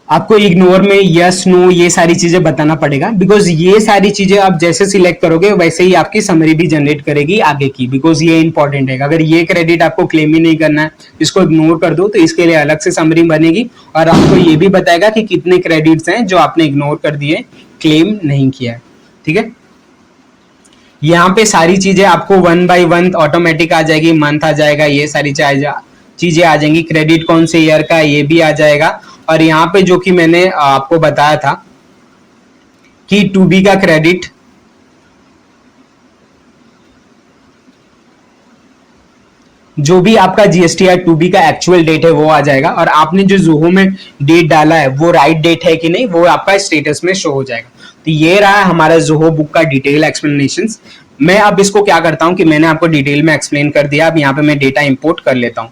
आपको इग्नोर में यस नो ये सारी चीजें बताना पड़ेगा, बिकॉज ये सारी चीजें आप जैसे सिलेक्ट करोगे वैसे ही आपकी समरी भी जनरेट करेगी आगे की, बिकॉज ये इंपॉर्टेंट है। अगर ये क्रेडिट आपको क्लेम ही नहीं करना है, इसको इग्नोर कर दो, तो इसके लिए अलग से समरी बनेगी और आपको ये भी बताएगा कि कितने क्रेडिट्स हैं जो आपने इग्नोर कर दिए, क्लेम नहीं किया है। ठीक है, यहाँ पे सारी चीजें आपको 1 by 1 ऑटोमेटिक आ जाएगी, मंथ आ जाएगा, ये सारी चीजें आ जाएंगी, क्रेडिट कौन से ईयर का ये भी आ जाएगा। और यहाँ पे जो कि मैंने आपको बताया था कि 2B का क्रेडिट जो भी आपका जीएसटीआर 2B का एक्चुअल डेट है वो आ जाएगा, और आपने जो जोहो में डेट डाला है वो राइट डेट है कि नहीं वो आपका स्टेटस में शो हो जाएगा। तो ये रहा हमारा जोहो बुक का डिटेल एक्सप्लेनेशन। मैं अब इसको क्या करता हूं कि मैंने आपको डिटेल में एक्सप्लेन कर दिया, अब यहाँ पे मैं डेटा इंपोर्ट कर लेता हूं।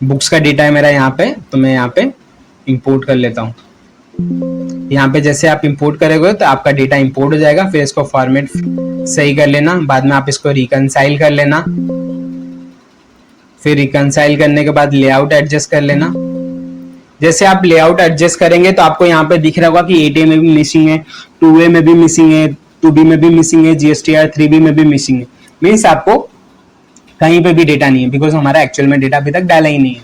बुक्स का डेटा है मेरा यहाँ पे, तो मैं यहाँ पे इंपोर्ट कर लेता हूँ। यहाँ पे जैसे आप इंपोर्ट करेंगे तो आपका डेटा इंपोर्ट हो जाएगा, फिर इसको फॉर्मेट सही कर लेना, बाद में आप इसको रिकनसाइल कर लेना, फिर रिकनसाइल करने के बाद लेआउट एडजस्ट कर लेना। जैसे आप लेआउट एडजस्ट करेंगे तो आपको यहाँ पे दिख रहा होगा कि 8A में भी मिसिंग है, 2A में भी मिसिंग है, 2B में भी मिसिंग है, जीएसटीआर 3B में भी मिसिंग है। मीन्स आपको कहीं पे भी डेटा नहीं है, बिकॉज हमारा एक्चुअल में डेटा अभी तक डाला ही नहीं है।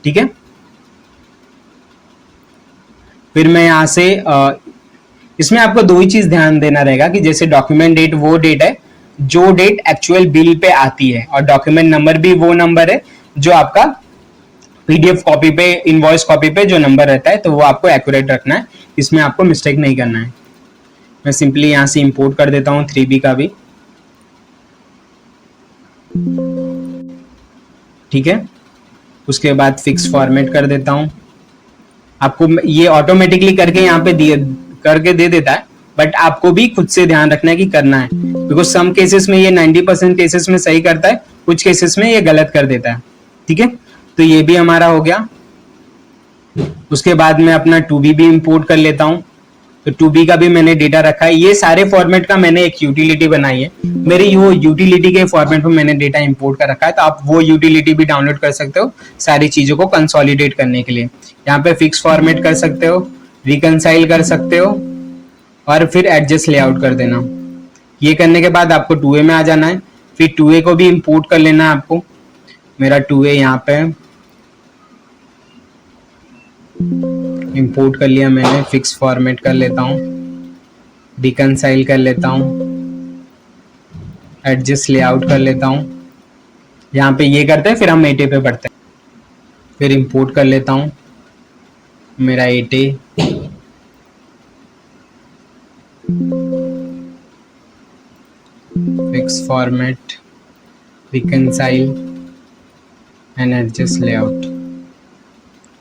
ठीक है, फिर मैं यहाँ से इसमें आपको दो ही चीज ध्यान देना रहेगा कि जैसे डॉक्यूमेंट डेट वो डेट है जो डेट एक्चुअल बिल पे आती है, और डॉक्यूमेंट नंबर भी वो नंबर है जो आपका पीडीएफ कॉपी पे, इनवॉइस कॉपी पे जो नंबर रहता है, तो वो आपको एक्यूरेट रखना है, इसमें आपको मिस्टेक नहीं करना है। मैं सिंपली यहाँ से इंपोर्ट कर देता हूँ 3B का भी। ठीक है, उसके बाद फिक्स फॉर्मेट कर देता हूँ। आपको ये ऑटोमेटिकली करके यहाँ पे करके दे देता है, बट आपको भी खुद से ध्यान रखना है कि करना है, बिकॉज सम केसेस में ये 90% केसेस में सही करता है, कुछ केसेस में ये गलत कर देता है। ठीक है, तो ये भी हमारा हो गया। उसके बाद में अपना 2B भी इंपोर्ट कर लेता हूँ, तो 2B का भी मैंने डेटा रखा है। ये सारे फॉर्मेट का मैंने एक यूटिलिटी बनाई है, मेरी वो यूटिलिटी के फॉर्मेट में मैंने डेटा इंपोर्ट कर रखा है, तो आप वो यूटिलिटी भी डाउनलोड कर सकते हो सारी चीजों को कंसोलिडेट करने के लिए। यहाँ पे फिक्स फॉर्मेट कर सकते हो, रिकनसाइल कर सकते हो, और फिर एडजस्ट लेआउट कर देना। ये करने के बाद आपको 2A में आ जाना है, फिर 2A को भी इंपोर्ट कर लेना है आपको। मेरा 2A यहाँ पे इंपोर्ट कर लिया मैंने, फिक्स फॉर्मेट कर लेता हूँ, रिकनसाइल कर लेता हूँ, एडजस्ट लेआउट कर लेता हूँ। यहाँ पे ये करते हैं, फिर हम 8A पे बढ़ते हैं। फिर इंपोर्ट कर लेता हूँ मेरा 8A, fix format, reconcile and adjust layout.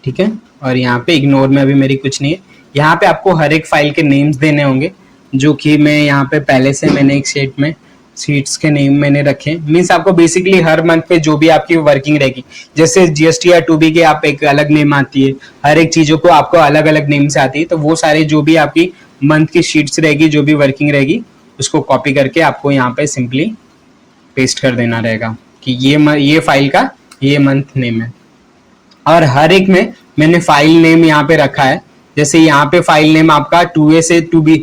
ठीक है, और यहाँ पे इग्नोर में अभी मेरी कुछ नहीं है। यहाँ पे आपको हर एक फाइल के नेम्स देने होंगे, जो कि मैं यहाँ पे पहले से मैंने एक शीट में सीट्स के नेम मैंने रखे। मीन्स आपको बेसिकली हर मंथ पे जो भी आपकी वर्किंग रहेगी, जैसे जीएसटीआर 2B के आप एक अलग नेम आती है, हर एक चीजों को आपको अलग अलग नेम से आती है, तो वो सारे जो भी आपकी मंथ की शीट्स रहेगी, जो भी वर्किंग रहेगी, उसको कॉपी करके आपको यहाँ पे सिंपली पेस्ट कर देना रहेगा कि ये फाइल का ये मंथ नेम है। और हर एक में मैंने फाइल नेम यहाँ पे रखा है, जैसे यहाँ पे फाइल नेम आपका 2A से 2B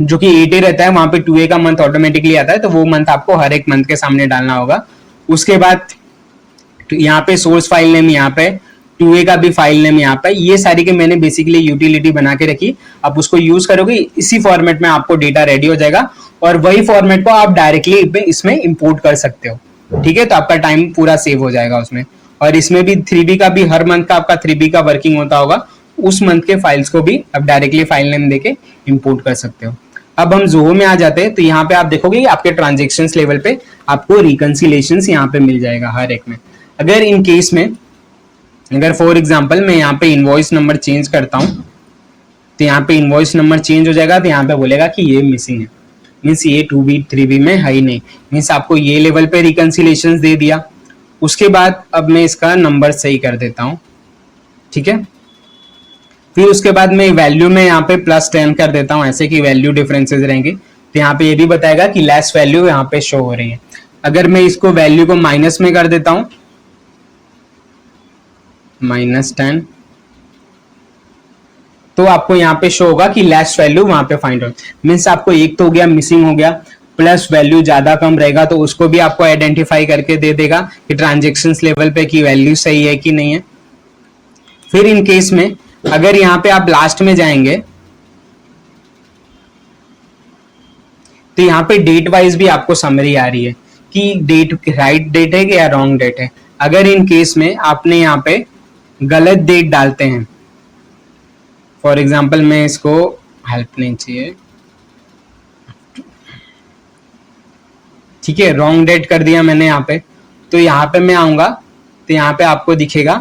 जो कि 8A रहता है, वहां पे 2A का मंथ ऑटोमेटिकली आता है, तो वो मंथ आपको हर एक मंथ के सामने डालना होगा। उसके बाद यहाँ पे सोर्स फाइल नेम, यहाँ पे 2A का भी फाइल नेम यहाँ पे, ये सारी के मैंने बेसिकली यूटिलिटी बना के रखी। आप उसको यूज करोगे, इसी फॉर्मेट में आपको डेटा रेडी हो जाएगा, और वही फॉर्मेट को आप डायरेक्टली इसमें इंपोर्ट कर सकते हो। ठीक है, तो आपका टाइम पूरा सेव हो जाएगा उसमें। और इसमें भी 3B का भी हर मंथ का आपका 3B का वर्किंग होता होगा, उस मंथ के फाइल्स को भी आप डायरेक्टली फाइल नेम देके इंपोर्ट कर सकते हो। अब हम जोहो में आ जाते हैं, तो यहाँ पे आप देखोगे आपके ट्रांजेक्शन्स लेवल पे आपको रिकंसिलेशंस यहाँ पे मिल जाएगा हर एक में। अगर इन केस में, अगर फॉर एग्जांपल मैं यहाँ पे इनवॉइस नंबर चेंज करता हूँ, तो यहाँ पे इनवॉइस नंबर चेंज हो जाएगा, तो यहाँ पे बोलेगा कि ये मिसिंग है, मीन्स ये 2B 3B में है ही नहीं, मीन्स आपको ये लेवल पे रिकंसिलेशंस दे दिया। उसके बाद अब मैं इसका नंबर सही कर देता हूँ। ठीक है, फिर उसके बाद मैं वैल्यू में यहाँ पे +10 कर देता हूँ, ऐसे कि वैल्यू डिफरेंसेस रहेंगे, तो यहाँ पे ये भी बताएगा कि लेस वैल्यू यहाँ पे शो हो रही है। अगर मैं इसको वैल्यू को माइनस में कर देता हूँ, -10, तो आपको यहाँ पे शो होगा कि लेस वैल्यू वहां पे फाइंड हो, मीन्स आपको एक तो हो गया मिसिंग हो गया, प्लस वैल्यू ज्यादा कम रहेगा तो उसको भी आपको आइडेंटिफाई करके दे देगा कि ट्रांजेक्शन्स लेवल पे की वैल्यू सही है कि नहीं है। फिर इन केस में अगर यहाँ पे आप लास्ट में जाएंगे, तो यहाँ पे डेट वाइज भी आपको समरी आ रही है कि डेट राइट डेट है कि या रॉन्ग डेट है। अगर इन केस में आपने यहाँ पे गलत डेट डालते हैं, फॉर एग्जाम्पल मैं इसको हेल्प नहीं चाहिए, ठीक है, रॉन्ग डेट कर दिया मैंने यहाँ पे, तो यहाँ पे मैं आऊंगा तो यहाँ पे आपको दिखेगा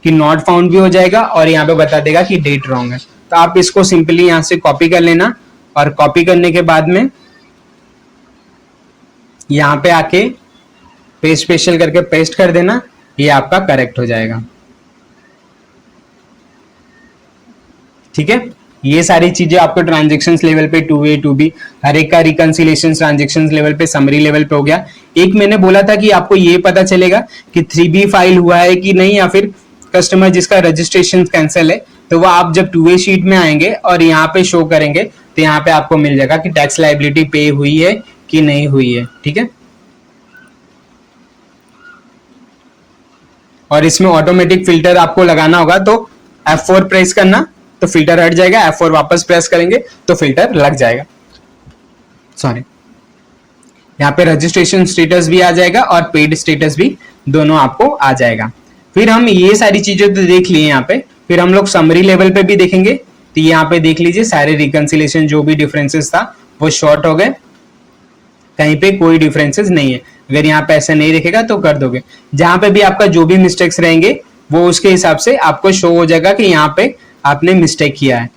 कि नॉट फाउंड भी हो जाएगा और यहाँ पे बता देगा कि डेट रॉन्ग है। तो आप इसको सिंपली यहाँ से कॉपी कर लेना और कॉपी करने के बाद में यहाँ पे आके पेस्ट स्पेशल करके पेस्ट कर देना, ये आपका करेक्ट हो जाएगा। ठीक है, ये सारी चीजें आपको ट्रांजेक्शन्स लेवल पे 2A 2B हर एक का रिकंसिलेशन ट्रांजेक्शन्स लेवल पे समरी लेवल पे हो गया। एक मैंने बोला था कि आपको ये पता चलेगा कि 3B फाइल हुआ है कि नहीं, या फिर कस्टमर जिसका रजिस्ट्रेशन कैंसिल है, तो वो आप जब 2A शीट में आएंगे और यहाँ पे शो करेंगे तो यहाँ पे आपको मिल जाएगा कि टैक्स लायबिलिटी पे हुई है कि नहीं हुई है। ठीक है, और इसमें ऑटोमेटिक फिल्टर आपको लगाना होगा, तो F4 प्रेस करना तो फिल्टर हट जाएगा, F4 वापस प्रेस करेंगे तो फिल्टर लग जाएगा। सॉरी, यहाँ पे रजिस्ट्रेशन स्टेटस भी आ जाएगा और पेड स्टेटस भी दोनों आपको आ जाएगा। फिर हम ये सारी चीजें तो देख लिए यहाँ पे, फिर हम लोग समरी लेवल पे भी देखेंगे। तो यहाँ पे देख लीजिए सारे रिकंसिलेशन जो भी डिफरेंसेस था वो शॉर्ट हो गए, कहीं पे कोई डिफरेंसेस नहीं है। अगर यहाँ पे ऐसा नहीं दिखेगा तो कर दोगे, जहां पे भी आपका जो भी मिस्टेक्स रहेंगे वो उसके हिसाब से आपको शो हो जाएगा कि यहाँ पे आपने मिस्टेक किया है।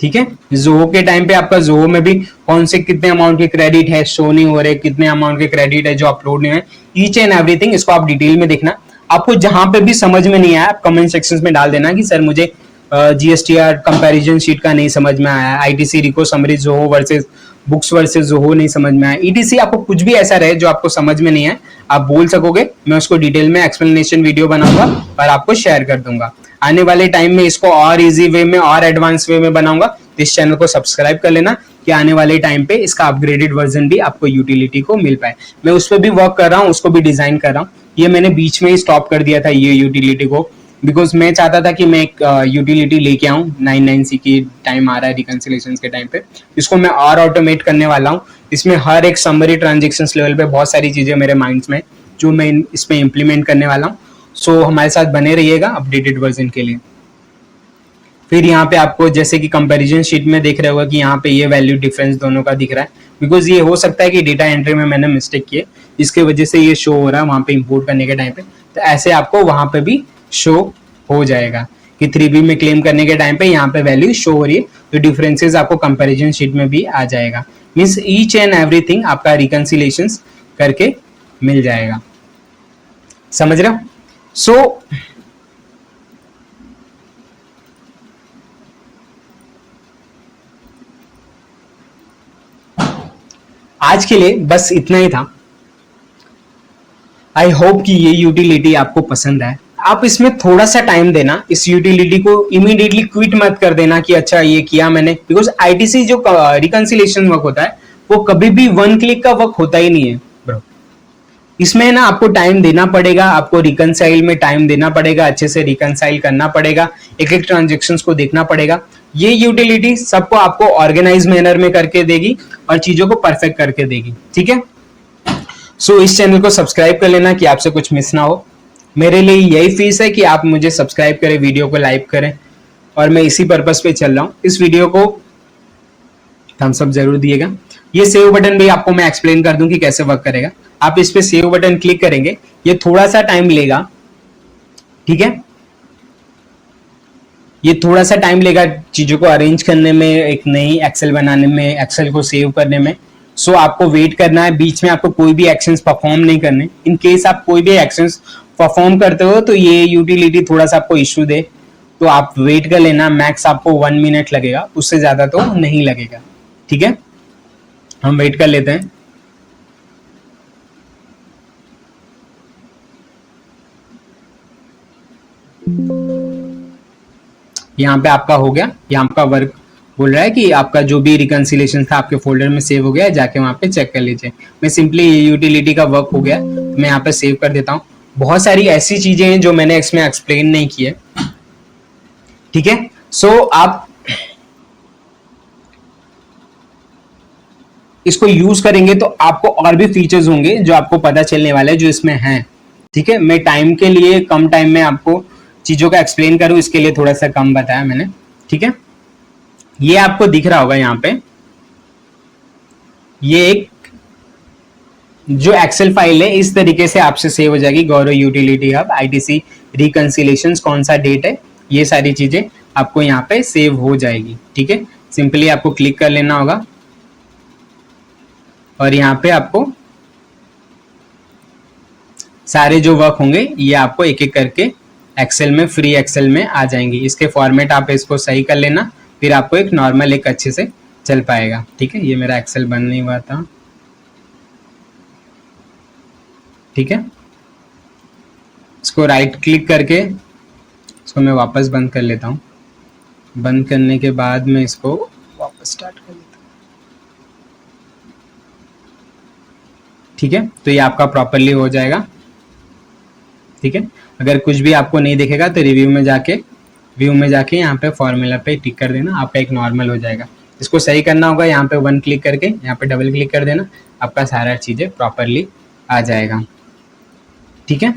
ठीक है, जोहो के टाइम पे आपका जोहो में भी कौन से कितने अमाउंट के क्रेडिट है शो नहीं हो रहे, कितने अमाउंट के क्रेडिट है जो अपलोड नहीं है, ईच एंड एवरीथिंग इसको आप डिटेल में देखना। आपको जहां पे भी समझ में नहीं आया आप कमेंट सेक्शन में डाल देना कि सर मुझे जीएसटीआर कंपैरिजन शीट का नहीं समझ में आया, ITC reco summary Zoho versus books versus Zoho नहीं समझ में आया, ईटीसी आपको कुछ भी ऐसा रहे जो आपको समझ में नहीं है आप बोल सकोगे, मैं उसको डिटेल में एक्सप्लेनेशन वीडियो बनाऊंगा और आपको शेयर कर दूंगा। आने वाले टाइम में इसको और इजी वे में और एडवांस वे में बनाऊंगा, तो इस चैनल को सब्सक्राइब कर लेना कि आने वाले टाइम पे इसका अपग्रेडेड वर्जन भी आपको यूटिलिटी को मिल पाए। मैं उस पर भी वर्क कर रहा हूँ, उसको भी डिजाइन कर रहा हूँ। ये मैंने बीच में ही स्टॉप कर दिया था ये यूटिलिटी को, बिकॉज मैं चाहता था कि मैं एक यूटिलिटी लेके आऊँ 99C की टाइम आ रहा है रिकंसिलेशन के टाइम पे, इसको मैं और ऑटोमेट करने वाला हूँ। इसमें हर एक समरी ट्रांजेक्शन लेवल पे बहुत सारी चीजें मेरे माइंड्स में जो मैं इसमें इम्प्लीमेंट करने वाला हूँ। सो हमारे साथ बने रहिएगा अपडेटेड वर्जन के लिए। फिर यहाँ पे आपको जैसे कि कंपैरिजन शीट में देख रहे होगा कि यहाँ पे ये वैल्यू डिफरेंस दोनों का दिख रहा है, बिकॉज ये हो सकता है कि डेटा एंट्री में मैंने मिस्टेक की है, इसके वजह से ये शो हो रहा है वहाँ पे इंपोर्ट करने के टाइम पे। तो ऐसे आपको वहाँ पे भी शो हो जाएगा कि 3B में क्लेम करने के टाइम पे यहाँ पे वैल्यू शो हो रही है, तो डिफरेंसेस आपको कंपैरिजन शीट में भी आ जाएगा। मीन्स ईच एंड एवरीथिंग आपका रिकंसिलेशन करके मिल जाएगा। समझ रहे हो? सो आज के लिए बस इतना ही था। आई होप कि ये यूटिलिटी आपको पसंद है। आप इसमें थोड़ा सा टाइम देना, इस यूटिलिटी को इमीडिएटली क्विट मत कर देना कि अच्छा ये किया मैंने, बिकॉज आईटीसी जो रिकंसिलेशन वर्क होता है वो कभी भी वन क्लिक का वर्क होता ही नहीं है ब्रो। इसमें ना आपको टाइम देना पड़ेगा, आपको रिकंसाइल में टाइम देना पड़ेगा, अच्छे से रिकंसाइल करना पड़ेगा, एक एक ट्रांजेक्शन्स को देखना पड़ेगा। ये यूटिलिटी सबको आपको ऑर्गेनाइज मैनर में करके देगी और चीजों को परफेक्ट करके देगी। ठीक है, सो इस चैनल को सब्सक्राइब कर लेना कि आपसे कुछ मिस ना हो। मेरे लिए यही फीस है कि आप मुझे सब्सक्राइब करें, वीडियो को लाइक करें, और मैं इसी पर्पस पे चल रहा हूँ। इस वीडियो को थम्स अप जरूर दिएगा। ये सेव बटन भी आपको मैं एक्सप्लेन कर दूं कि कैसे वर्क करेगा। आप इस पे सेव बटन क्लिक करेंगे, ये थोड़ा सा टाइम लेगा। ठीक है, ये थोड़ा सा टाइम लेगा चीजों को अरेंज करने में, एक नई एक्सेल बनाने में, एक्सेल को सेव करने में। सो आपको वेट करना है, बीच में आपको कोई भी एक्शंस परफॉर्म नहीं करने। इन केस आप कोई भी एक्शंस परफॉर्म करते हो तो ये यूटिलिटी थोड़ा सा आपको इश्यू दे तो आप वेट कर लेना। मैक्स आपको 1 मिनट लगेगा, उससे ज्यादा तो नहीं लगेगा। ठीक है, हम वेट कर लेते हैं। यहाँ पे आपका हो गया, यहाँ आपका वर्क बोल रहा है कि आपका जो भी रिकंसिलेशन था आपके फोल्डर में सेव हो गया है, जाके वहां पे चेक कर लीजिए। मैं सिंपली ये यूटिलिटी का वर्क हो गया, मैं यहाँ पे सेव कर देता हूँ। बहुत सारी ऐसी चीजें हैं जो मैंने इसमें एक्सप्लेन नहीं की है। ठीक है, सो आप इसको यूज करेंगे तो आपको और भी फीचर्स होंगे जो आपको पता चलने वाले हैं जो इसमें हैं। ठीक है, मैं टाइम के लिए कम टाइम में आपको चीजों का एक्सप्लेन करूं, इसके लिए थोड़ा सा कम बताया मैंने। ठीक है, ये आपको दिख रहा होगा यहाँ पे, ये एक जो एक्सेल फाइल है इस तरीके से आपसे सेव हो जाएगी। गौरव यूटिलिटी हब आईटीसी रिकंसिलेशंस, कौन सा डेट है, ये सारी चीजें आपको यहाँ पे सेव हो जाएगी। ठीक है, सिंपली आपको क्लिक कर लेना होगा और यहाँ पे आपको सारे जो वर्क होंगे ये आपको एक एक करके एक्सेल में, फ्री एक्सेल में आ जाएंगे। इसके फॉर्मेट आप इसको सही कर लेना, फिर आपको एक नॉर्मल एक अच्छे से चल पाएगा। ठीक है, ये मेरा एक्सेल बन नहीं हुआ था। ठीक है, इसको राइट क्लिक करके इसको मैं वापस बंद कर लेता हूँ। बंद करने के बाद मैं इसको वापस स्टार्ट कर लेता हूँ। ठीक है, तो ये आपका प्रॉपरली हो जाएगा। ठीक है, अगर कुछ भी आपको नहीं दिखेगा तो व्यू में जाके यहाँ पे फॉर्मूला पे टिक कर देना, आपका एक नॉर्मल हो जाएगा। इसको सही करना होगा, यहाँ पे वन क्लिक करके यहाँ पे डबल क्लिक कर देना, आपका सारा चीजें प्रॉपरली आ जाएगा। ठीक है,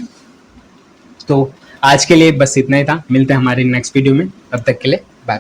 तो आज के लिए बस इतना ही था। मिलते हैं हमारे नेक्स्ट वीडियो में, तब तक के लिए बाय।